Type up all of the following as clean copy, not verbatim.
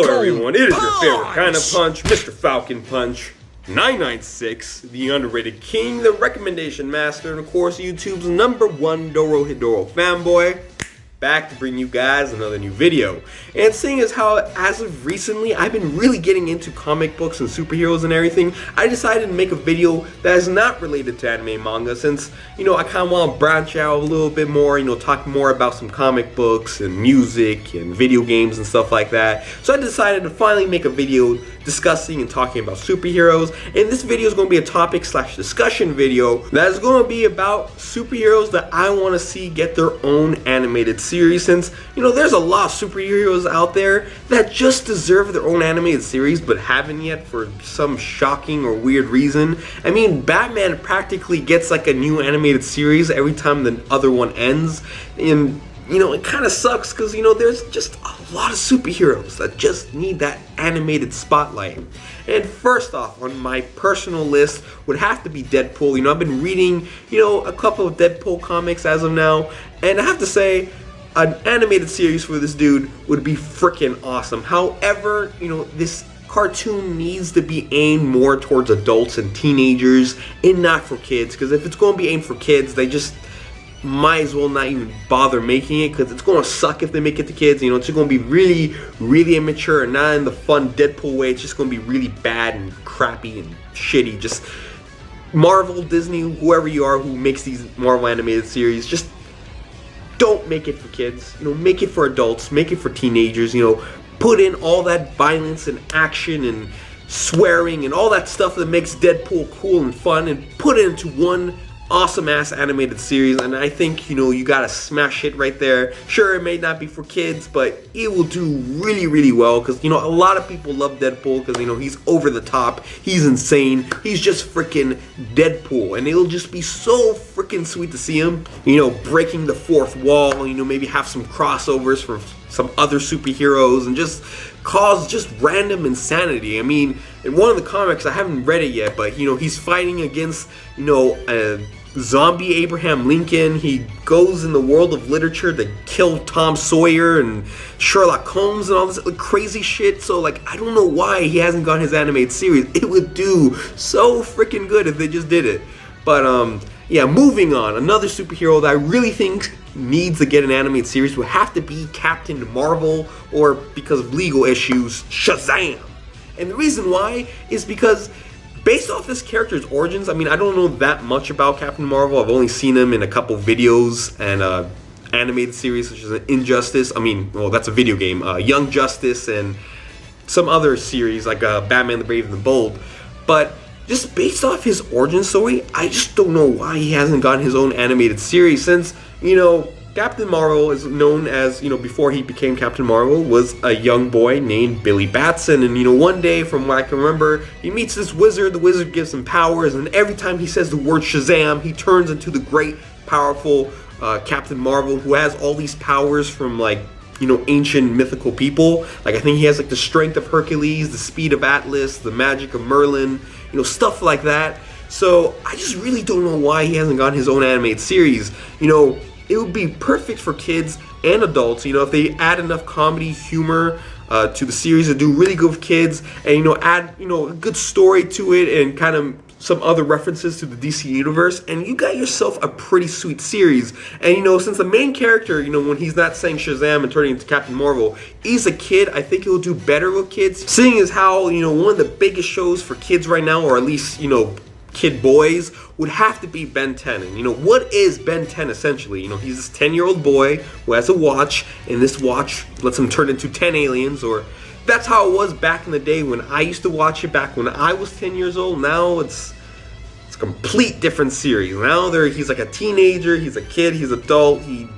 Hello everyone, it is your favorite kind of punch, Mr. Falcon Punch 996, the underrated king, the recommendation master, and of course YouTube's #1 Dorohedoro fanboy, back to bring you guys another new video. And seeing as how as of recently I've been really getting into comic books and superheroes and everything, I decided to make a video that is not related to anime and manga, since I kind of want to branch out a little bit more, talk more about some comic books and music and video games and stuff like that. So I decided to finally make a video discussing and talking about superheroes, and this video is going to be a topic / discussion video that is going to be about superheroes that I want to see get their own animated series, since there's a lot of superheroes out there that just deserve their own animated series but haven't yet for some shocking or weird reason. I mean, Batman practically gets like a new animated series every time the other one ends, and it kind of sucks because there's just a lot of superheroes that just need that animated spotlight. And first off on my personal list would have to be Deadpool. I've been reading a couple of Deadpool comics as of now, and I have to say an animated series for this dude would be freaking awesome. However, this cartoon needs to be aimed more towards adults and teenagers and not for kids, because if it's going to be aimed for kids, they just might as well not even bother making it, because it's going to suck if they make it to kids. It's just going to be really, really immature and not in the fun Deadpool way. It's just going to be really bad and crappy and shitty. Just Marvel, Disney, whoever you are who makes these Marvel animated series, just don't make it for kids. Make it for adults, make it for teenagers. Put in all that violence and action and swearing and all that stuff that makes Deadpool cool and fun, and put it into one awesome ass animated series. And I think you gotta smash it right there. Sure, it may not be for kids, but it will do really, really well, because a lot of people love Deadpool because he's over the top, he's insane, he's just freaking Deadpool, and it'll just be so freaking sweet to see him breaking the fourth wall, maybe have some crossovers from some other superheroes and just cause just random insanity. I mean, in one of the comics, I haven't read it yet, but he's fighting against zombie Abraham Lincoln. He goes in the world of literature to kill Tom Sawyer and Sherlock Holmes and all this crazy shit. So I don't know why he hasn't got his animated series. It would do so freaking good if they just did it. But yeah, moving on, another superhero that I really think needs to get an animated series would have to be Captain Marvel, or because of legal issues, Shazam. And the reason why is because based off this character's origins, I mean, I don't know that much about Captain Marvel. I've only seen him in a couple videos and animated series such as Injustice. I mean, well, that's a video game. Young Justice and some other series like Batman the Brave and the Bold. But just based off his origin story, I just don't know why he hasn't gotten his own animated series, since, Captain Marvel is known as, before he became Captain Marvel, was a young boy named Billy Batson. And, one day, from what I can remember, he meets this wizard. The wizard gives him powers, and every time he says the word Shazam, he turns into the great, powerful Captain Marvel, who has all these powers from, ancient mythical people. I think he has, the strength of Hercules, the speed of Atlas, the magic of Merlin, stuff like that. So, I just really don't know why he hasn't gotten his own animated series. It would be perfect for kids and adults, if they add enough comedy, humor to the series to do really good with kids, and, add, a good story to it and kind of some other references to the DC universe, and you got yourself a pretty sweet series. And, since the main character, when he's not saying Shazam and turning into Captain Marvel, he's a kid, I think he'll do better with kids, seeing as how, one of the biggest shows for kids right now, or at least, kid boys, would have to be Ben 10. And what is Ben 10 essentially? He's this 10-year-old boy who has a watch, and this watch lets him turn into 10 aliens, or that's how it was back in the day when I used to watch it back when I was 10 years old. Now it's a complete different series. Now he's like a teenager, he's a kid, he's adult, he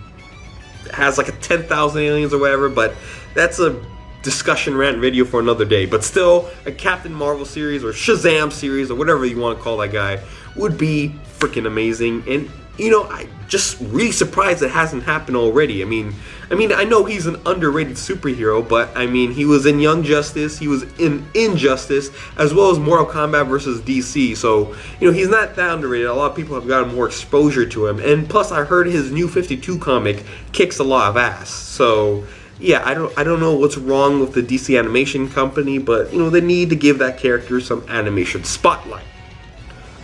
has a 10,000 aliens or whatever, but that's a discussion rant video for another day. But still, a Captain Marvel series or Shazam series or whatever you want to call that guy would be freaking amazing. And I just really surprised it hasn't happened already. I mean I know he's an underrated superhero, but he was in Young Justice, he was in Injustice, as well as Mortal Kombat versus DC. So he's not that underrated. A lot of people have gotten more exposure to him, and plus I heard his new 52 comic kicks a lot of ass. So yeah, I don't know what's wrong with the DC animation company, but they need to give that character some animation spotlight.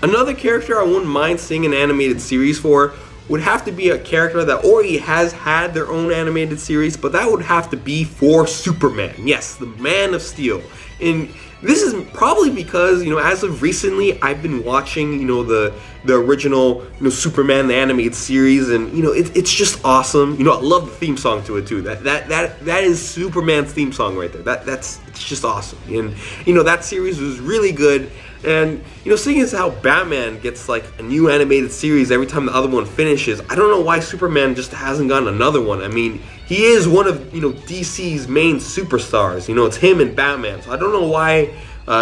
Another character I wouldn't mind seeing an animated series for would have to be a character that already has had their own animated series, but that would have to be for Superman. Yes, the Man of Steel. And this is probably because, as of recently, I've been watching, the original, Superman the animated series, and it's just awesome. I love the theme song to it too. That is Superman's theme song right there. It's just awesome. And that series was really good. And seeing as how Batman gets like a new animated series every time the other one finishes, I don't know why Superman just hasn't gotten another one. I mean, he is one of DC's main superstars. It's him and Batman. So I don't know why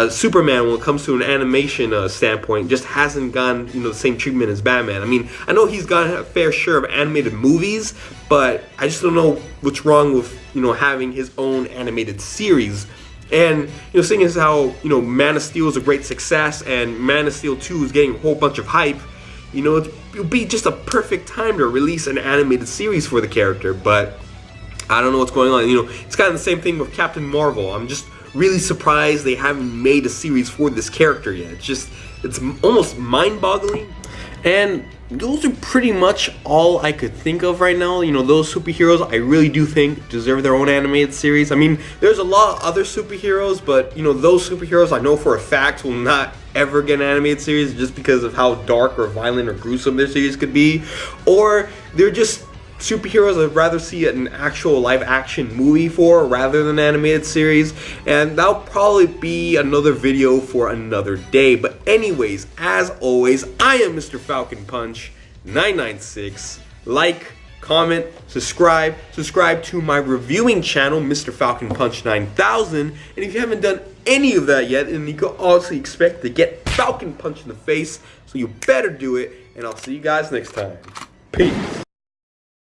Superman, when it comes to an animation standpoint, just hasn't gotten the same treatment as Batman. I mean, I know he's got a fair share of animated movies, but I just don't know what's wrong with having his own animated series. And seeing as how Man of Steel is a great success and Man of Steel 2 is getting a whole bunch of hype, it would be just a perfect time to release an animated series for the character. But I don't know what's going on. It's kind of the same thing with Captain Marvel. I'm just really surprised they haven't made a series for this character yet. It's almost mind-boggling. And those are pretty much all I could think of right now. Those superheroes I really do think deserve their own animated series. I mean, there's a lot of other superheroes, but those superheroes I know for a fact will not ever get an animated series just because of how dark or violent or gruesome their series could be. Or they're just superheroes I'd rather see an actual live action movie for rather than an animated series, and that'll probably be another video for another day. But anyways, as always, I am Mr.FalconPunch 996. Like, comment, subscribe to my reviewing channel, Mr.FalconPunch 9000, and if you haven't done any of that yet, then you can also expect to get Falcon Punch in the face, so you better do it, and I'll see you guys next time. Peace.